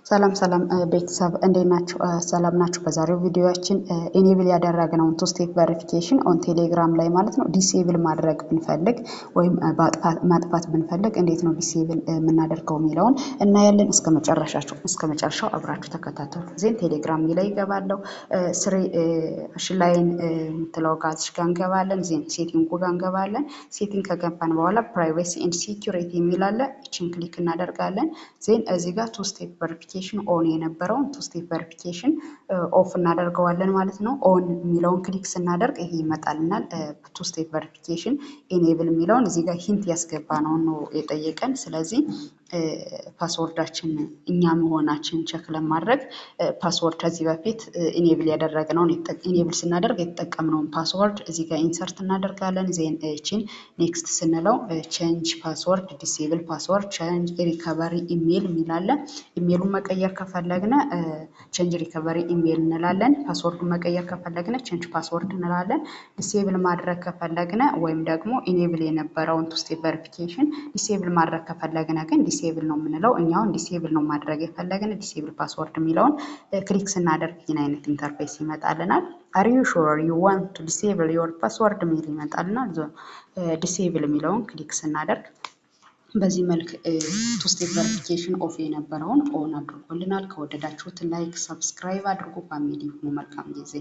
ሰላም ሰላም ቤተሰብ እንዴት ናችሁ? ሰላም ናችሁ? በዛሬው ቪዲዮአችን ኢኔብል ያደረግነውን ቱ ስቴፕ ቬሪፊኬሽን ኦን ቴሌግራም ላይ ማለት ነው ዲሴብል ማድረግ ብንፈልግ ወይም ማጥፋት ብንፈልግ እንዴት ነው ዲሴብል የምናደርገው የሚለውን እናያለን። እስከ መጨረሻው አብራችሁ ተከታተሉ። ዜን ቴሌግራም ላይ ገባለሁ። ስሪ ላይን የምትለው ጋር እንገባለን። ዜን ሴቲንግ ጋር እንገባለን። ሴቲንግ ከገባን በኋላ ፕራይቬሲ ኤንድ ሴኩሪቲ የሚል አለ። እቺን ክሊክ እናደርጋለን። ዜን እዚህ ጋር ቱ ስቴፕ ቬሪፊኬሽን ኦን የነበረውን ቱ ስቴፕ ቬሪፊኬሽን ኦፍ እናደርገዋለን ማለት ነው። ኦን የሚለውን ክሊክ ስናደርግ ይሄ ይመጣልናል። ቱ ስቴፕ ቬሪፊኬሽን ኢኔብል የሚለውን እዚህ ጋር ሂንት ያስገባ ነው የጠየቀን። ስለዚህ ፓስወርዳችን እኛ መሆናችን ቼክ ለማድረግ ፓስወርድ ከዚህ በፊት ኢኔብል ያደረግነውን ኢኔብል ስናደርግ የተጠቀምነውን ፓስወርድ እዚህ ጋር ኢንሰርት እናደርጋለን። ዜን እቺን ኔክስት ስንለው ቼንጅ ፓስወርድ ዲሴብል ፓስወርድ ቼንጅ ሪከቨሪ ኢሜል እንላለን። ኢሜሉን መቀየር ከፈለግነ ቼንጅ ሪከቨሪ ኢሜል እንላለን። ፓስወርዱን መቀየር ከፈለግነ ቼንጅ ፓስወርድ እንላለን። ዲሴብል ማድረግ ከፈለግነ ወይም ደግሞ ኢኔብል የነበረውን ቱ ስቴፕ ቬሪፊኬሽን ዲሴብል ማድረግ ከፈለግነ ግን ዲሴብል ነው የምንለው። እኛውን ዲሴብል ነው ማድረግ የፈለግን ዲሴብል ፓስወርድ የሚለውን ክሊክ ስናደርግ ይህን አይነት ኢንተርፌስ ይመጣልናል። አር ዩ ሹር ዩ ዋንት ቱ ዲሴብል ዮር ፓስወርድ የሚል ይመጣልናል። ዲሴብል የሚለውን ክሊክ ስናደርግ በዚህ መልክ ቱ ስቴፕ ቬሪፊኬሽን ኦፍ የነበረውን ኦን አድርጎልናል። ከወደዳችሁት ላይክ ሰብስክራይብ አድርጉ። ፋሚሊ ሁኑ። መልካም ጊዜ